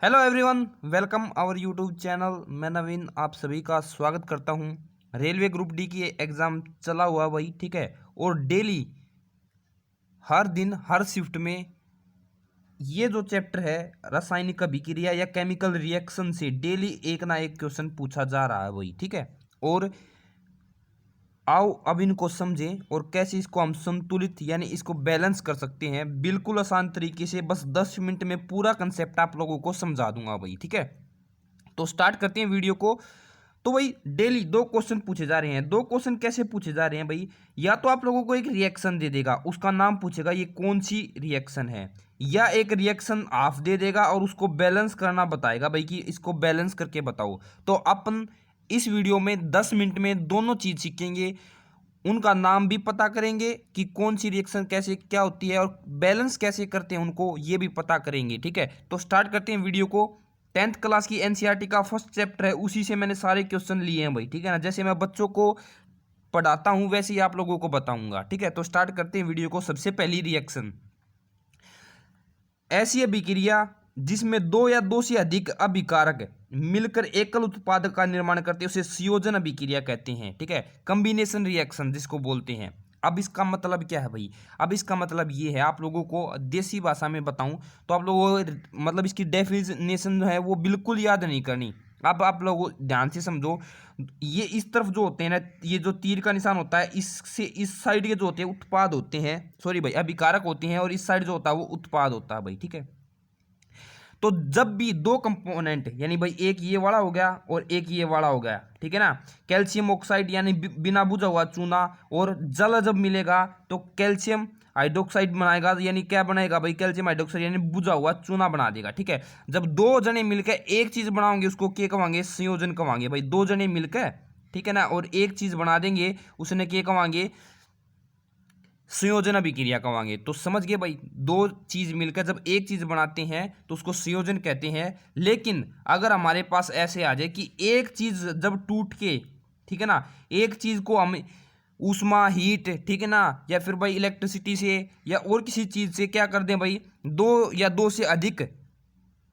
Hello everyone, welcome our YouTube channel. मैं नवीन आप सभी का स्वागत करता हूं। रेलवे ग्रुप डी की एग्ज़ाम चला हुआ भाई, ठीक है। और डेली हर दिन हर शिफ्ट में ये जो चैप्टर है रासायनिक अभिक्रिया या केमिकल रिएक्शन से डेली एक ना एक क्वेश्चन पूछा जा रहा है भाई, ठीक है। और आओ अब इनको समझें और कैसे इसको हम संतुलित यानी इसको बैलेंस कर सकते हैं बिल्कुल आसान तरीके से। बस 10 मिनट में पूरा कंसेप्ट आप लोगों को समझा दूंगा भाई, ठीक है। तो स्टार्ट करते हैं वीडियो को। तो भाई डेली दो क्वेश्चन पूछे जा रहे हैं। दो क्वेश्चन कैसे पूछे जा रहे हैं भाई? या तो आप लोगों को एक रिएक्शन दे देगा, उसका नाम पूछेगा ये कौन सी रिएक्शन है, या एक रिएक्शन हाफ दे देगा और उसको बैलेंस करना बताएगा भाई कि इसको बैलेंस करके बताओ। तो अपन इस वीडियो में 10 मिनट में दोनों चीज सीखेंगे, उनका नाम भी पता करेंगे कि कौन सी रिएक्शन कैसे क्या होती है और बैलेंस कैसे करते हैं उनको ये भी पता करेंगे, ठीक है। तो स्टार्ट करते हैं वीडियो को। 10th क्लास की एनसीईआरटी का फर्स्ट चैप्टर है, उसी से मैंने सारे क्वेश्चन लिए हैं भाई, ठीक है ना। जैसे मैं बच्चों को पढ़ाता हूं वैसे ही आप लोगों को बताऊंगा, ठीक है। तो स्टार्ट करते हैं वीडियो को। सबसे पहली रिएक्शन, ऐसी अभिक्रिया जिसमें दो या दो से अधिक अभिकारक मिलकर एकल उत्पाद का निर्माण करते हैं उसे संयोजन अभिक्रिया कहते हैं, ठीक है। कॉम्बिनेशन रिएक्शन जिसको बोलते हैं। अब इसका मतलब क्या है भाई? अब इसका मतलब ये है, आप लोगों को देसी भाषा में बताऊं तो आप लोगों को मतलब इसकी डेफिनेशन जो है वो बिल्कुल याद नहीं करनी। अब आप लोग ध्यान से समझो, ये इस तरफ जो होते हैं ना, ये जो तीर का निशान होता है इससे इस साइड के जो होते हैं उत्पाद होते हैं, सॉरी भाई अभिकारक होते हैं, और इस साइड जो होता है वो उत्पाद होता है भाई, ठीक है। तो जब भी दो कंपोनेंट यानी भाई एक ये वाला हो गया और एक ये वाला हो गया, ठीक है ना, कैल्शियम ऑक्साइड यानी बिना बुझा हुआ चूना और जल जब मिलेगा तो कैल्शियम हाइड्रोक्साइड बनाएगा, यानी क्या बनाएगा भाई? कैल्शियम हाइड्रोक्साइड यानी बुझा हुआ चूना बना देगा, ठीक है। जब दो जने मिलकर एक चीज बनाओगे उसको क्या कहेंगे? संयोजन कहेंगे भाई। दो जने मिलकर, ठीक है ना, और एक चीज बना देंगे उसने क्या कहेंगे? संयोजन अभिक्रिया कहेंगे। तो समझ गए भाई, दो चीज मिलकर जब एक चीज बनाते हैं तो उसको संयोजन कहते हैं। लेकिन अगर हमारे पास ऐसे आ जाए कि एक चीज जब टूट के, ठीक है ना, एक चीज को हम ऊष्मा हीट, ठीक है ना, या फिर भाई इलेक्ट्रिसिटी से या और किसी चीज से क्या कर दें भाई, दो या दो से अधिक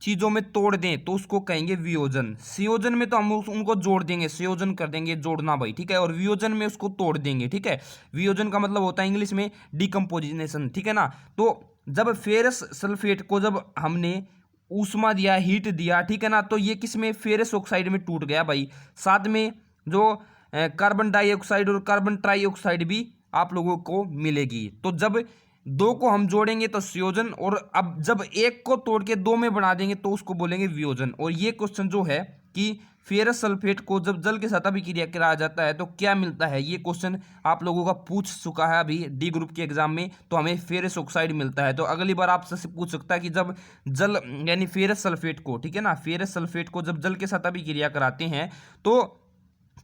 चीजों में तोड़ दें तो उसको कहेंगे वियोजन। संयोजन में तो हम उनको जोड़ देंगे, संयोजन कर देंगे, जोड़ना भाई, ठीक है। और वियोजन में उसको तोड़ देंगे, ठीक है। वियोजन का मतलब होता है इंग्लिश में डिकम्पोजिशन, ठीक है ना। तो जब फेरस सल्फेट को जब हमने ऊष्मा दिया, हीट दिया, ठीक है ना, तो ये किस में? फेरस ऑक्साइड में टूट गया भाई। साथ में जो कार्बन डाइऑक्साइड और कार्बन ट्राइऑक्साइड भी आप लोगों को मिलेगी। तो जब दो को हम जोड़ेंगे तो संयोजन, और अब जब एक को तोड़ के दो में बना देंगे तो उसको बोलेंगे वियोजन। और ये क्वेश्चन जो है कि फेरस सल्फेट को जब जल के साथ अभिक्रिया कराया जाता है तो क्या मिलता है, ये क्वेश्चन आप लोगों का पूछ चुका है अभी डी ग्रुप के एग्जाम में। तो हमें फेरस ऑक्साइड मिलता है। तो अगली बार आपसे पूछ सकता है कि जब जल यानी फेरस सल्फेट को, ठीक है ना, फेरस सल्फेट को जब जल के साथ अभिक्रिया कराते हैं तो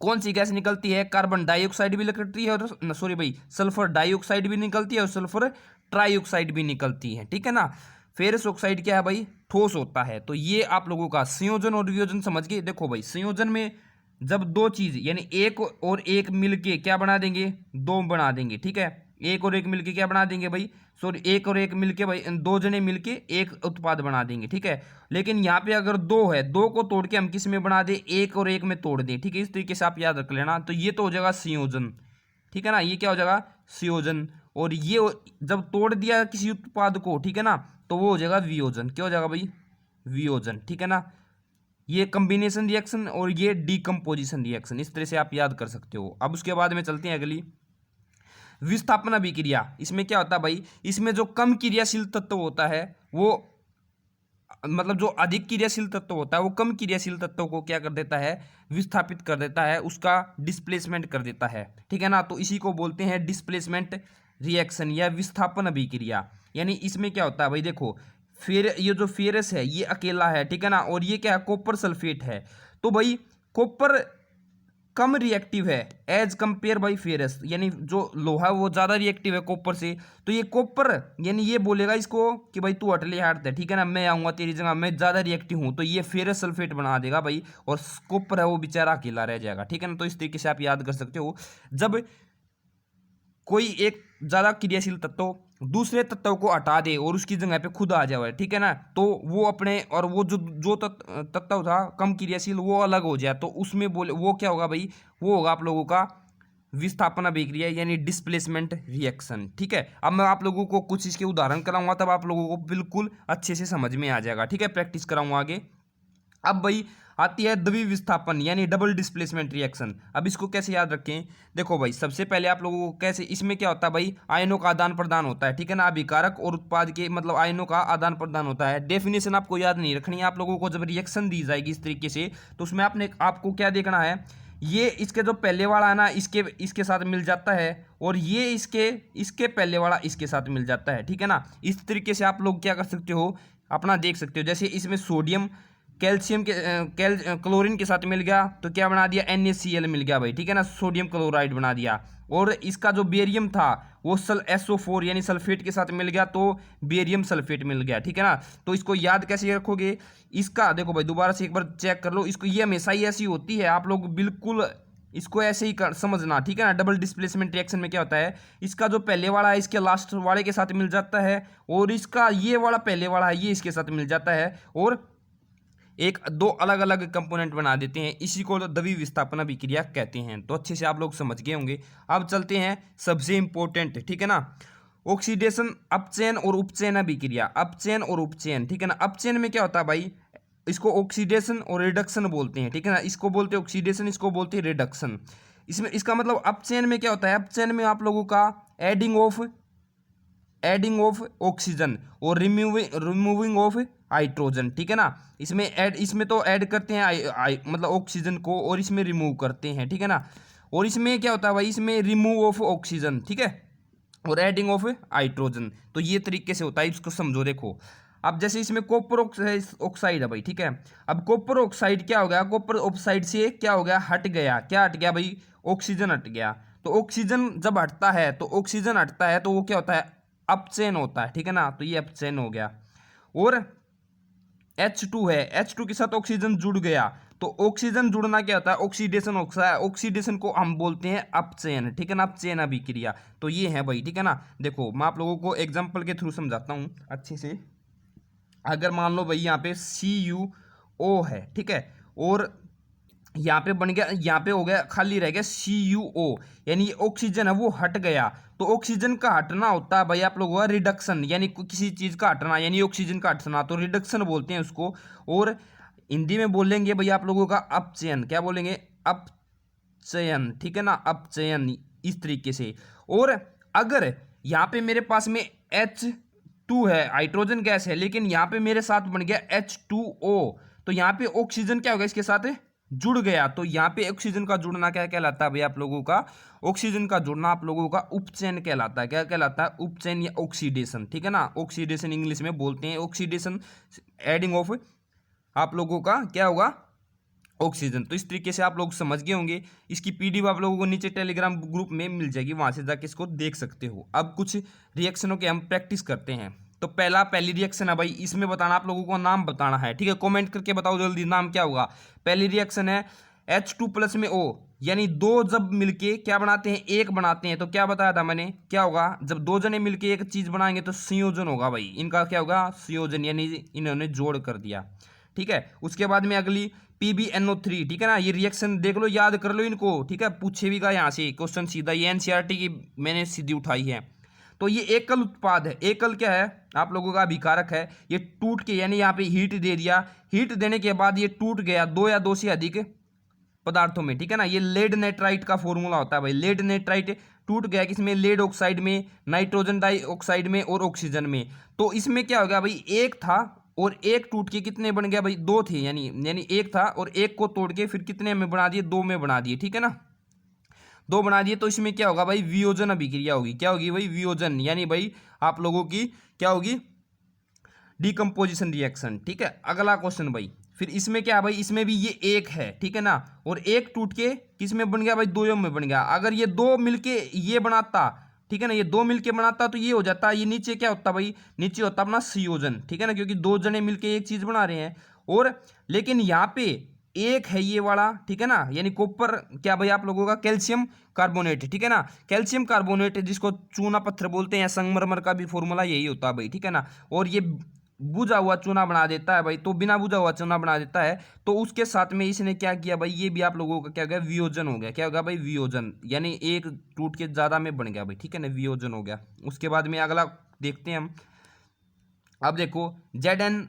कौन सी गैस निकलती है? कार्बन डाइऑक्साइड भी निकलती है, और सॉरी भाई सल्फर डाइऑक्साइड भी निकलती है और सल्फर ट्राइऑक्साइड भी निकलती है, ठीक है ना। फेरस ऑक्साइड क्या है भाई? ठोस होता है। तो ये आप लोगों का संयोजन और वियोजन समझ गए। देखो भाई, संयोजन में जब दो चीज यानी एक और एक मिलके क्या बना देंगे? दो बना देंगे, ठीक है। एक और एक मिलके क्या बना देंगे भाई? सॉरी, एक और एक मिलके भाई, दो जने मिलके एक उत्पाद बना देंगे, ठीक है। लेकिन यहाँ पे अगर दो है, दो को तोड़ के हम किस में बना दे? एक और एक में तोड़ दें, ठीक है। इस तरीके से आप याद रख लेना। तो ये तो हो जाएगा संयोजन, ठीक है ना। ये क्या हो जाएगा? संयोजन। और ये जब तोड़ दिया किसी उत्पाद को, ठीक है ना, तो वो हो जाएगा वियोजन। क्या हो जाएगा भाई? वियोजन, ठीक है ना। ये कॉम्बिनेशन रिएक्शन और ये डीकम्पोजिशन रिएक्शन, इस तरह से आप याद कर सकते हो। अब उसके बाद में चलते हैं अगली, विस्थापन अभिक्रिया। इसमें क्या होता है भाई? इसमें जो कम क्रियाशील तत्व होता है वो, मतलब जो अधिक क्रियाशील तत्व होता है वो कम क्रियाशील तत्व को क्या कर देता है? विस्थापित कर देता है, उसका डिस्प्लेसमेंट कर देता है, ठीक है ना। तो इसी को बोलते हैं डिस्प्लेसमेंट रिएक्शन या विस्थापन अभिक्रिया। यानी इसमें क्या होता है भाई? देखो, फिर ये जो फेरस है ये अकेला है, ठीक है ना, और ये क्या है? कॉपर सल्फेट है। तो भाई कॉपर कम रिएक्टिव है एज कंपेयर बाई फेरस, यानी जो लोहा है वो ज्यादा रिएक्टिव है कॉपर से। तो ये कॉपर यानी ये बोलेगा इसको कि भाई तू हटले हट दे, ठीक है ना, मैं आऊंगा तेरी जगह, मैं ज्यादा रिएक्टिव हूं। तो ये फेरस सल्फेट बना देगा भाई, और कॉपर है वो बेचारा अकेला रह जाएगा, ठीक है ना। तो इस तरीके से आप याद कर सकते हो। जब कोई एक ज्यादा क्रियाशील तत्व दूसरे तत्व को हटा दे और उसकी जगह पे खुद आ जाए, ठीक है ना, तो वो अपने और वो जो जो तत्व था कम क्रियाशील वो अलग हो जाए, तो उसमें बोले वो क्या होगा भाई, वो होगा आप लोगों का विस्थापन अभिक्रिया यानी डिस्प्लेसमेंट रिएक्शन। ठीक है, अब मैं आप लोगों को कुछ इसके उदाहरण कराऊंगा, तब आप लोगों को बिल्कुल अच्छे से समझ में आ जाएगा। ठीक है, प्रैक्टिस कराऊंगा आगे। अब भाई आती है द्वि विस्थापन यानी डबल डिस्प्लेसमेंट रिएक्शन। अब इसको कैसे याद रखें, देखो भाई सबसे पहले आप लोगों को कैसे, इसमें क्या होता है भाई, आयनों का आदान प्रदान होता है, ठीक है ना, अभिकारक और उत्पाद के मतलब आयनों का आदान प्रदान होता है। डेफिनेशन आपको याद नहीं रखनी है, आप लोगों को जब रिएक्शन दी जाएगी इस तरीके से, तो उसमें आपको क्या देखना है, ये इसके जो पहले वाला है ना इसके साथ मिल जाता है, और ये इसके पहले वाला इसके साथ मिल जाता है, ठीक है ना। इस तरीके से आप लोग क्या कर सकते हो, अपना देख सकते हो, जैसे इसमें सोडियम कैल्शियम के क्लोरीन के साथ मिल गया तो क्या बना दिया, NaCl मिल गया भाई, ठीक है ना, सोडियम क्लोराइड बना दिया। और इसका जो बेरियम था वो SO4 यानी सल्फेट के साथ मिल गया तो बेरियम सल्फेट मिल गया, ठीक है ना। तो इसको याद कैसे रखोगे, इसका देखो भाई दोबारा से एक बार चेक कर लो, इसको ये हमेशा ही ऐसी होती है, आप लोग बिल्कुल इसको ऐसे ही समझना, ठीक है ना। डबल डिस्प्लेसमेंट रिएक्शन में क्या होता है, इसका जो पहले वाला है इसके लास्ट वाले के साथ मिल जाता है, और इसका ये वाला पहले वाला है ये इसके साथ मिल जाता है, और एक दो अलग अलग कंपोनेंट बना देते हैं, इसी को द्वि विस्थापन अभिक्रिया कहते हैं। तो अच्छे से आप लोग समझ गए होंगे। अब चलते हैं सबसे इंपॉर्टेंट, ठीक है ना, ऑक्सीडेशन अपचयन और उपचयन अभिक्रिया, अपचयन और उपचयन, ठीक है ना। अपचयन में क्या होता है भाई, इसको ऑक्सीडेशन और रिडक्शन बोलते हैं, ठीक है ना, इसको बोलते हैं ऑक्सीडेशन, इसको बोलते हैं रिडक्शन। इसमें इसका मतलब अपचयन में क्या होता है, अपचयन में आप लोगों का एडिंग ऑफ ऑक्सीजन और रिमूविंग ऑफ हाइड्रोजन, ठीक है ना। इसमें तो ऐड करते हैं मतलब ऑक्सीजन को, और इसमें रिमूव करते हैं, ठीक है ना। और इसमें क्या होता है भाई, इसमें रिमूव ऑफ ऑक्सीजन, ठीक है, और एडिंग ऑफ हाइड्रोजन। तो ये तरीके से होता है, इसको समझो। देखो अब जैसे इसमें कॉपर ऑक्साइड है भाई, ठीक है, अब कॉपर ऑक्साइड क्या हो गया, कॉपर ऑक्साइड से क्या हो गया, हट गया, क्या हट गया भाई, ऑक्सीजन हट गया। तो ऑक्सीजन जब हटता है तो वो क्या होता है, अपचयन होता है, ठीक है ना। तो ये अपचयन हो गया। और H2 है, H2 के साथ ऑक्सीजन जुड़ गया, तो ऑक्सीजन जुड़ना क्या होता है, ऑक्सीडेशन होता है, ऑक्सीडेशन को हम बोलते हैं अपचयन, ठीक है ना, अपचयन अभिक्रिया। तो ये है भाई, ठीक है ना। देखो मैं आप लोगों को एग्जांपल के थ्रू समझाता हूँ अच्छे से। अगर मान लो भाई यहाँ पे CuO है, ठीक है, और यहाँ पे बन गया, यहाँ पे हो गया खाली रह गया CuO, यानी ये ऑक्सीजन है वो हट गया। तो ऑक्सीजन का हटना होता है भाई आप लोगों का रिडक्शन, यानी किसी चीज का हटना यानी ऑक्सीजन का हटना, तो रिडक्शन बोलते हैं उसको। और हिंदी में बोलेंगे भाई आप लोगों का अपचयन, क्या बोलेंगे, अपचयन, ठीक है ना, अपचयन, इस तरीके से। और अगर यहाँ पे मेरे पास में H2 है, हाइड्रोजन गैस है, लेकिन यहाँ पे मेरे साथ बन गया H2O, तो यहाँ पे ऑक्सीजन क्या होगा, इसके साथ जुड़ गया। तो यहाँ पे ऑक्सीजन का जुड़ना क्या कहलाता है भाई आप लोगों का, ऑक्सीजन का जुड़ना आप लोगों का उपचयन कहलाता है। क्या कहलाता है, उपचयन या ऑक्सीडेशन, ठीक है ना, ऑक्सीडेशन इंग्लिश में बोलते हैं। ऑक्सीडेशन एडिंग ऑफ आप लोगों का क्या होगा, ऑक्सीजन। तो इस तरीके से आप लोग समझ गए होंगे। इसकी पीडीएफ आप लोगों को नीचे टेलीग्राम ग्रुप में मिल जाएगी, वहां से जाके इसको देख सकते हो। अब कुछ रिएक्शनों के हम प्रैक्टिस करते हैं। तो पहली रिएक्शन है भाई, इसमें बताना आप लोगों को नाम बताना है, ठीक है, कमेंट करके बताओ जल्दी नाम क्या होगा। पहली रिएक्शन है H2 प्लस में O, यानी दो जब मिलके क्या बनाते हैं, एक बनाते हैं। तो क्या बताया था मैंने, क्या होगा, जब दो जने मिलके एक चीज बनाएंगे तो संयोजन होगा भाई, इनका क्या होगा, संयोजन, यानी इन्होंने जोड़ कर दिया, ठीक है। उसके बाद में अगली PbNO3, ठीक है ना, ये रिएक्शन देख लो, याद कर लो इनको, ठीक है, पूछे भी गया यहाँ से क्वेश्चन सीधा, ये NCERT की मैंने सीधी उठाई है। तो ये एकल उत्पाद है, एकल क्या है आप लोगों का अभिकारक है, ये टूट के यानी यहाँ पे हीट दे दिया, हीट देने के बाद ये टूट गया दो या दो से अधिक पदार्थों में, ठीक है ना। ये लेड नाइट्राइट का फॉर्मूला होता है भाई, लेड नाइट्राइट टूट गया किसमें, लेड ऑक्साइड में, नाइट्रोजन डाइऑक्साइड में और ऑक्सीजन में। तो इसमें क्या हो गया भाई, एक था और एक टूट के कितने बन गया भाई, दो थे, यानी एक था और एक को तोड़ के फिर कितने में बना दिए, दो में बना दिए, ठीक है ना, दो बना दिए। तो इसमें क्या होगा भाई, वियोजन अभिक्रिया होगी, क्या होगी भाई, वियोजन, यानी भाई आप लोगों की क्या होगी, डिकम्पोजिशन रिएक्शन, ठीक है। अगला क्वेश्चन भाई, फिर इसमें क्या है भाई, इसमें भी ये एक है, ठीक है ना, और एक टूट के किस में बन गया भाई, दो में बन गया। अगर ये दो मिलके ये बनाता, ठीक है ना, ये दो मिलके बनाता तो ये हो जाता, ये नीचे क्या होता भाई, नीचे होता अपना संयोजन, ठीक है ना, क्योंकि दो जने मिलके एक चीज बना रहे हैं। और लेकिन यहाँ पे एक है ये वाला, ठीक है ना, यानी कॉपर क्या भाई आप लोगों का कैल्शियम कार्बोनेट, ठीक है ना, कैल्शियम कार्बोनेट जिसको चूना पत्थर बोलते हैं, संगमरमर का भी फॉर्मूला यही होता है भाई, ठीक है ना। और ये बुझा हुआ चूना बना देता है भाई, तो बिना बुझा हुआ चूना बना देता है। तो उसके साथ में इसने क्या किया भाई, ये भी आप लोगों का क्या हो गया, वियोजन हो गया। क्या होगा भाई, वियोजन, यानी एक टूट के ज्यादा में बन गया भाई, ठीक है ना, वियोजन हो गया। उसके बाद में अगला देखते हैं हम। अब देखो Zn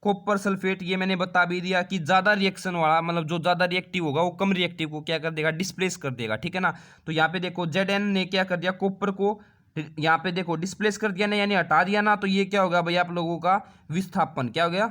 कॉपर सल्फेट, ये मैंने बता भी दिया कि ज्यादा रिएक्शन वाला, मतलब जो ज्यादा रिएक्टिव होगा वो कम रिएक्टिव को क्या कर देगा, डिस्प्लेस कर देगा, ठीक है ना। तो यहाँ पे देखो Zn ने क्या कर दिया, कॉपर को यहाँ पे देखो डिस्प्लेस कर दिया ना, यानी हटा दिया ना, तो ये क्या होगा भाई आप लोगों का विस्थापन, क्या हो गया,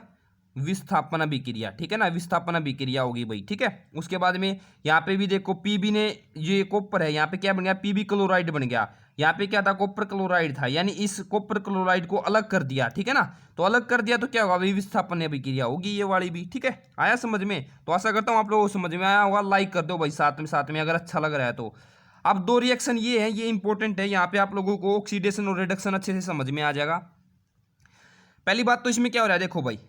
विस्थापन अभिक्रिया, ठीक है ना, विस्थापन अभिक्रिया होगी भाई, ठीक है। उसके बाद में यहाँ पे भी देखो पीबी ने, ये कॉपर है, यहाँ पे क्या बन गया, पीबी क्लोराइड बन गया। यहाँ पे क्या था, कॉपर क्लोराइड था, यानी इस कॉपर क्लोराइड को अलग कर दिया, ठीक है ना। तो अलग कर दिया तो क्या होगा भाई, विस्थापन अभिक्रिया होगी ये वाली भी, ठीक है। आया समझ में? तो आशा करता हूँ आप लोगों को समझ में आया होगा। लाइक कर दो भाई साथ में अगर अच्छा लग रहा है तो। अब दो रिएक्शन ये है, ये इंपॉर्टेंट है, यहाँ पे आप लोगों को ऑक्सीडेशन और रिडक्शन अच्छे से समझ में आ जाएगा। पहली बात तो इसमें क्या हो रहा है, देखो भाई,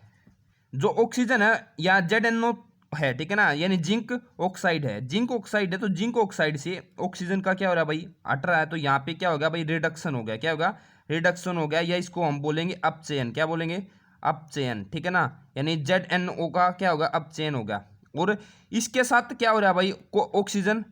जो ऑक्सीजन है या ZnO है, ठीक है ना, यानी जिंक ऑक्साइड है, जिंक ऑक्साइड है, तो जिंक ऑक्साइड से ऑक्सीजन का क्या हो रहा है भाई, हट रहा है। तो यहाँ पे क्या होगा भाई, रिडक्शन हो गया, क्या होगा, रिडक्शन हो गया, या इसको हम बोलेंगे अपचयन, क्या बोलेंगे, अपचयन, ठीक है ना, यानी ZnO का क्या होगा, अपचयन होगा। और इसके साथ क्या हो रहा है भाई, ऑक्सीजन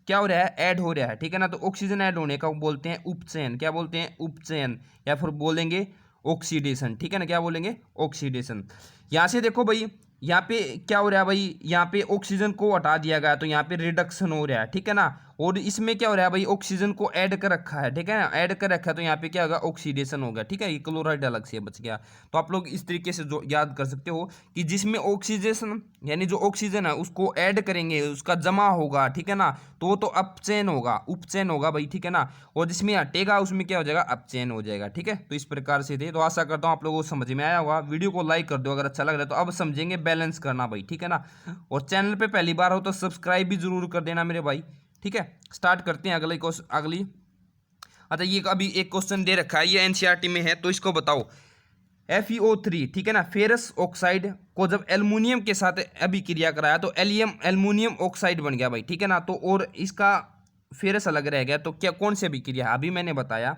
क्या हो रहा है, ऐड हो रहा है, ठीक है ना। तो ऑक्सीजन ऐड होने का बोलते हैं उपचयन, क्या बोलते हैं, उपचयन, या फिर बोलेंगे ऑक्सीडेशन, ठीक है ना, क्या बोलेंगे, ऑक्सीडेशन। यहाँ से देखो भाई, यहाँ पे क्या हो रहा है भाई, यहाँ पे ऑक्सीजन को हटा दिया गया, तो यहाँ पे रिडक्शन हो रहा है, ठीक है ना। और इसमें क्या हो रहा है भाई, ऑक्सीजन को ऐड कर रखा है, ठीक है ना, ऐड कर रखा है, तो यहाँ पे क्या होगा, ऑक्सीडेशन होगा, ठीक है। ये क्लोराइड अलग से बच गया। तो आप लोग इस तरीके से जो याद कर सकते हो कि जिसमें ऑक्सीडेशन, यानी जो ऑक्सीजन है उसको ऐड करेंगे, उसका जमा होगा, ठीक है ना, तो वो तो अपचयन होगा, उपचयन होगा भाई, ठीक है ना। और जिसमें हटेगा उसमें क्या हो जाएगा, अपचयन हो जाएगा, ठीक है। तो इस प्रकार से थे। तो आशा करता हूँ आप लोगों को समझ में आया होगा। वीडियो को लाइक कर दो अगर अच्छा लग रहा है तो। अब समझेंगे बैलेंस करना भाई, ठीक है ना। और चैनल पे पहली बार हो तो सब्सक्राइब भी जरूर कर देना मेरे भाई, ठीक है। स्टार्ट करते हैं अगली। अच्छा, ये अभी एक क्वेश्चन दे रखा है, ये एनसीईआरटी में है, तो इसको बताओ। FeO3, ठीक है ना, फेरस ऑक्साइड को जब एल्युमिनियम के साथ अभिक्रिया कराया तो एल्युमिनियम ऑक्साइड बन गया भाई, ठीक है ना। तो और इसका फेरस अलग रह गया, तो क्या कौन सी अभिक्रिया है, अभी मैंने बताया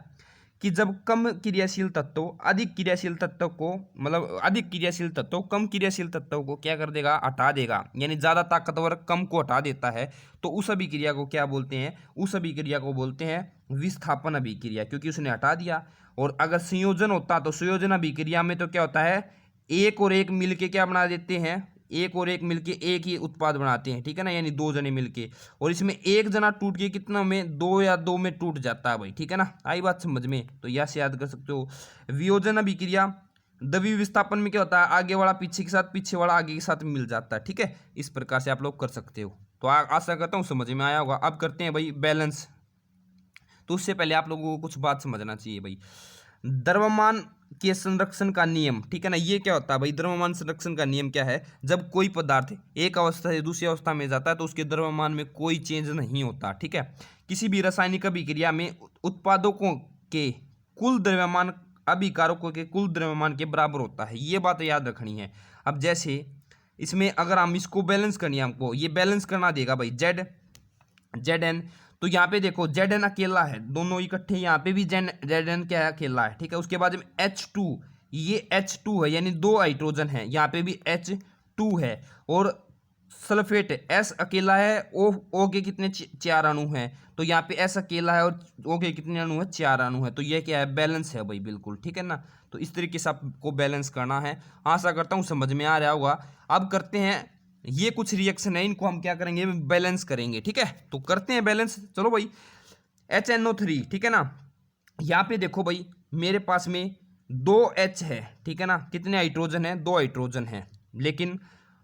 कि जब कम क्रियाशील तत्व अधिक क्रियाशील तत्व को, मतलब अधिक क्रियाशील तत्व कम क्रियाशील तत्व को क्या कर देगा, हटा देगा, यानी ज्यादा ताकतवर कम को हटा देता है, तो उस अभिक्रिया को क्या बोलते हैं, उस अभिक्रिया को बोलते हैं विस्थापन अभिक्रिया, क्योंकि उसने हटा दिया। और अगर संयोजन होता तो संयोजन अभिक्रिया में तो क्या होता है, एक और एक मिलके क्या बना देते हैं, एक और एक मिलके एक ही उत्पाद बनाते हैं, ठीक है ना, यानी दो जने मिलके। और इसमें एक जना टूट के कितना में, दो या दो में टूट जाता है भाई, ठीक है ना। आई बात समझ में? तो यह से याद कर सकते हो। वियोजन अभिक्रिया द्रव्य विस्थापन में क्या होता है, आगे वाला पीछे के साथ, पीछे वाला आगे के साथ मिल जाता है, ठीक है। इस प्रकार से आप लोग कर सकते हो। तो आशा करता हूँ समझ में आया होगा। अब करते हैं भाई बैलेंस। तो उससे पहले आप लोगों को कुछ बात समझना चाहिए भाई। द्रव्यमान के संरक्षण का नियम, ठीक है ना, ये क्या होता है भाई, द्रव्यमान संरक्षण का नियम क्या है, जब कोई पदार्थ एक अवस्था से दूसरी अवस्था में जाता है तो उसके द्रव्यमान में कोई चेंज नहीं होता, ठीक है। किसी भी रासायनिक अभिक्रिया में उत्पादकों के कुल द्रव्यमान अभिकारकों के कुल द्रव्यमान के बराबर होता है, ये बात याद रखनी है। अब जैसे इसमें अगर हम इसको बैलेंस करनी है, हमको ये बैलेंस करना देगा भाई Zn। तो यहाँ पे देखो Zn अकेला है, दोनों इकट्ठे, यहाँ पे भी Zn क्या है, अकेला है, ठीक है। उसके बाद में H2, ये H2 है, यानी दो हाइड्रोजन है, यहाँ पे भी H2 है। और सल्फेट S अकेला है, O के कितने चार अणु हैं, तो यहाँ पे S अकेला है और O के कितने अणु है, चार अणु है। तो ये क्या है, बैलेंस है भाई, बिल्कुल, ठीक है ना। तो इस तरीके से आपको बैलेंस करना है। आशा करता हूँ समझ में आ रहा होगा। अब करते हैं, ये कुछ रिएक्शन है, इनको हम क्या करेंगे, बैलेंस करेंगे, ठीक है। तो करते हैं बैलेंस, चलो भाई। HNO3, ठीक है ना, यहाँ पे देखो भाई मेरे पास में दो H है, ठीक है ना, कितने हाइड्रोजन है, दो हाइड्रोजन है, लेकिन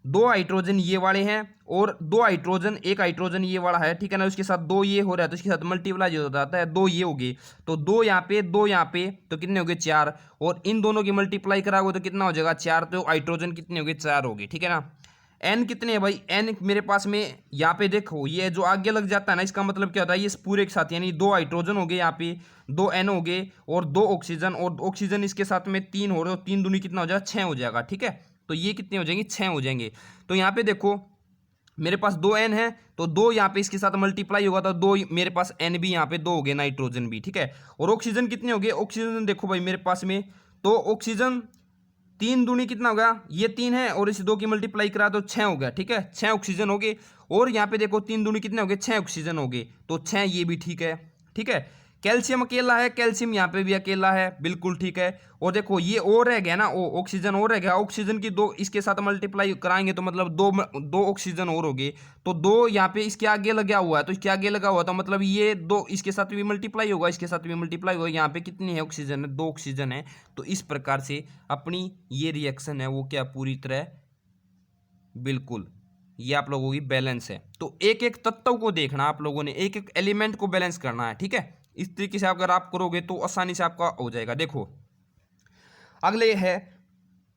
दो हाइड्रोजन ये वाले हैं और दो हाइड्रोजन, एक हाइड्रोजन ये वाला है, ठीक है ना, उसके साथ दो ये हो रहा है, तो इसके साथ मल्टीप्लाई हो जाता है, दो ये हो गए, तो दो यहाँ पे, दो यहाँ पे, तो कितने हो गए, चार। और इन दोनों की मल्टीप्लाई कराओगे तो कितना हो जाएगा, चार। तो हाइड्रोजन कितने हो गए, चार हो गए, ठीक है ना। एन कितने है भाई, एन मेरे पास में यहाँ पे देखो, ये जो आगे लग जाता है ना, इसका मतलब क्या होता है, ये पूरे के साथ, यानी दो हाइड्रोजन हो गए, यहाँ पे दो एन हो गए और दो ऑक्सीजन, और ऑक्सीजन इसके साथ में तीन हो रहे हो, तीन दूनी कितना हो जाएगा, छः हो जाएगा, ठीक है। तो ये कितने हो जाएंगे, 6 हो जाएंगे। तो यहाँ पे देखो मेरे पास 2 N है, तो 2 यहाँ पे इसके साथ मल्टीप्लाई होगा तो 2 मेरे पास N भी यहाँ पे 2 हो गए, नाइट्रोजन भी, ठीक है। और ऑक्सीजन कितने हो गए, ऑक्सीजन देखो भाई मेरे पास में, तो ऑक्सीजन 3 दूनी कितना हो गया, ये 3 है और इस 2 की मल्टीप्लाई करा तो 6 हो गया, ठीक है, 6 ऑक्सीजन हो गए। और यहाँ पे देखो 3 दूनी कितने हो गए, 6 ऑक्सीजन हो गए, तो 6 ये भी ठीक है, ठीक है। कैल्शियम अकेला है, कैल्शियम यहाँ पे भी अकेला है, बिल्कुल ठीक है। और देखो ये और रह गया ना, ऑक्सीजन और रह गया, ऑक्सीजन की 2 इसके साथ मल्टीप्लाई कराएंगे तो मतलब दो ऑक्सीजन और हो गए, तो 2 यहाँ पे इसके आगे लगा हुआ है, तो इसके आगे लगा हुआ तो मतलब ये 2 इसके साथ भी मल्टीप्लाई होगा, इसके साथ भी मल्टीप्लाई होगा। यहाँ पे कितनी है ऑक्सीजन है, 2 ऑक्सीजन है। तो इस प्रकार से अपनी ये रिएक्शन है वो क्या पूरी तरह बिल्कुल ये आप लोगों की बैलेंस है। तो एक एक तत्व को देखना, आप लोगों ने एक एक एलिमेंट को बैलेंस करना है, ठीक है। इस तरीके से अगर आप करोगे तो आसानी से आपका हो जाएगा। देखो अगले है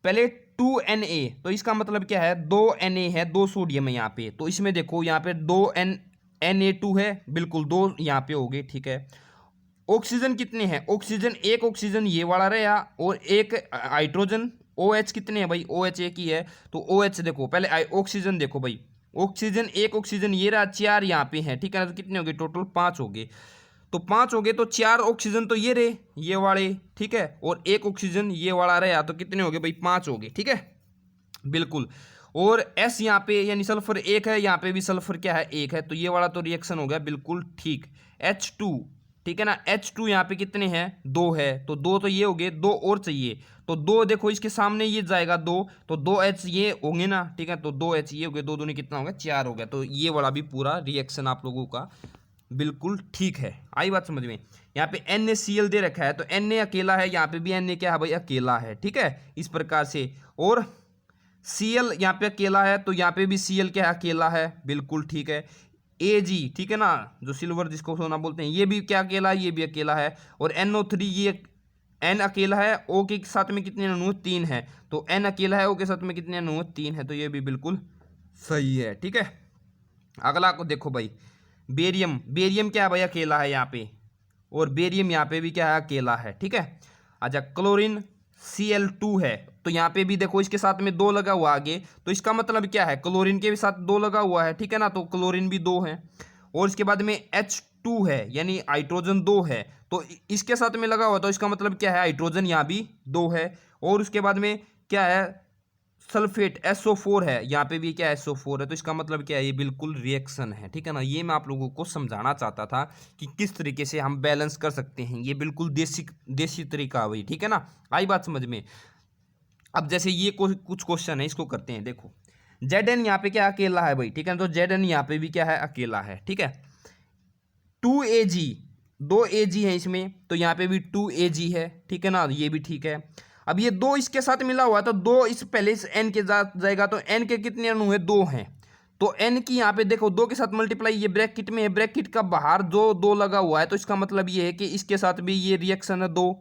पहले 2Na, तो इसका मतलब क्या है, 2Na है, 2 सोडियम है यहाँ पे, तो इसमें देखो यहाँ पे 2Na2 है, बिल्कुल 2 यहाँ पे हो गए, ठीक है। ऑक्सीजन कितने हैं, ऑक्सीजन एक ऑक्सीजन ये वाला रहा और एक हाइड्रोजन। OH कितने हैं भाई, OH एक ही है, तो OH देखो पहले ऑक्सीजन देखो भाई, ऑक्सीजन एक ऑक्सीजन ये रहा, 4 यहाँ पे है, ठीक है ना, तो कितने हो गए टोटल 5 हो गए, तो 5 हो गए, तो 4 ऑक्सीजन तो ये रहे ये वाले, ठीक है, और एक ऑक्सीजन ये वाला रहा, तो कितने हो गए भाई 5 हो गए, ठीक है, बिल्कुल। और S यहाँ पे यानी सल्फर एक है, यहाँ पे भी सल्फर क्या है, एक है, तो ये वाला तो रिएक्शन हो गया बिल्कुल ठीक। H2, ठीक है ना, H2 यहाँ पे कितने हैं, 2 है, तो 2 तो ये हो गए, 2 और चाहिए, तो 2 देखो इसके सामने ये जाएगा 2, तो 2H ये होंगे ना, ठीक है, तो 2H ये हो गए, 2 दूनी कितना हो गया, 4 हो गया। तो ये वाला भी पूरा रिएक्शन आप लोगों का बिल्कुल ठीक है, आई बात समझ में। यहाँ पे NaCl दे रखा है, तो Na अकेला है, यहाँ पे भी Na क्या है भाई, अकेला है, ठीक है, इस प्रकार से। और Cl यहाँ पे अकेला है, तो यहाँ पे भी Cl क्या है, अकेला है, बिल्कुल ठीक है। Ag, ठीक है ना, जो सिल्वर जिसको सोना बोलते हैं, ये भी क्या अकेला है, ये भी अकेला है। और NO3 ये N अकेला है, O के साथ में कितने अणु, 3 है, तो N अकेला है, O के साथ में कितने अणु, 3 है, तो ये भी बिल्कुल सही है, ठीक है। अगला को देखो भाई, बेरियम, बेरियम क्या है भाई, अकेला है यहाँ पे, और बेरियम यहाँ पे भी क्या है, अकेला है, ठीक है। अच्छा क्लोरीन Cl2 है, तो यहाँ पे भी देखो इसके साथ में 2 लगा हुआ आगे, तो इसका मतलब क्या है, क्लोरीन के भी साथ 2 लगा हुआ है, ठीक है ना, तो क्लोरीन भी 2 है। और इसके बाद में H2 है यानी हाइड्रोजन 2 है, तो इसके साथ में लगा हुआ, तो इसका मतलब क्या है, हाइड्रोजन यहाँ भी 2 है। और उसके बाद में क्या है, सल्फेट SO4 है, यहाँ पे भी क्या SO4 है, तो इसका मतलब क्या है, ये बिल्कुल रिएक्शन है, ठीक है ना। ये मैं आप लोगों को समझाना चाहता था कि किस तरीके से हम बैलेंस कर सकते हैं, ये बिल्कुल देसी तरीका भाई, ठीक है ना, आई बात समझ में। अब जैसे ये कुछ क्वेश्चन है, इसको करते हैं। देखो Zn यहाँ पे क्या अकेला है भाई, ठीक है, तो Zn यहाँ पे भी क्या है, अकेला है, ठीक है। 2Ag, 2Ag है इसमें, तो यहाँ पे भी 2Ag है, ठीक है ना, ये भी ठीक है। अब ये 2 इसके साथ मिला हुआ है, तो 2 इस पहले इस n के साथ जाएगा, तो n के कितने अणु है, 2 हैं, तो n की यहाँ पे देखो 2 के साथ मल्टीप्लाई, ये ब्रैकेट में है, ब्रैकेट का बाहर जो 2 लगा हुआ है, तो इसका मतलब ये है कि इसके साथ भी ये रिएक्शन है 2,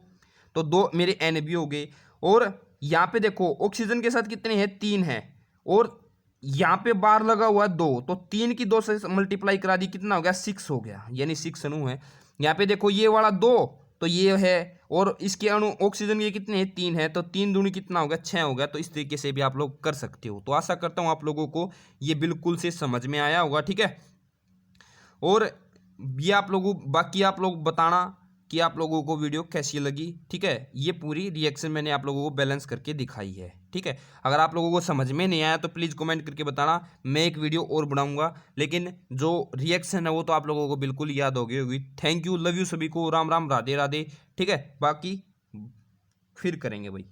तो 2 मेरे n भी हो गए। और यहाँ पे देखो ऑक्सीजन के साथ कितने हैं, 3 है, और यहाँ पे बार लगा हुआ है 2, तो 3 की 2 से मल्टीप्लाई करा दी, कितना हो गया, 6 हो गया, यानी 6 अणु है। यहाँ पे देखो ये वाला 2, तो ये है, और इसके अणु ऑक्सीजन के कितने हैं, 3 है, तो 3 दूनी कितना हो गया, 6 हो गया। तो इस तरीके से भी आप लोग कर सकते हो। तो आशा करता हूँ आप लोगों को ये बिल्कुल से समझ में आया होगा, ठीक है। और ये आप लोगों बाकी आप लोग बताना कि आप लोगों को वीडियो कैसी लगी, ठीक है। ये पूरी रिएक्शन मैंने आप लोगों को बैलेंस करके दिखाई है, ठीक है। अगर आप लोगों को समझ में नहीं आया तो प्लीज़ कमेंट करके बताना, मैं एक वीडियो और बनाऊंगा, लेकिन जो रिएक्शन है वो तो आप लोगों को बिल्कुल याद हो गई होगी। थैंक यू, लव यू सभी को, राम राम, राधे राधे, ठीक है। बाकी फिर करेंगे भाई।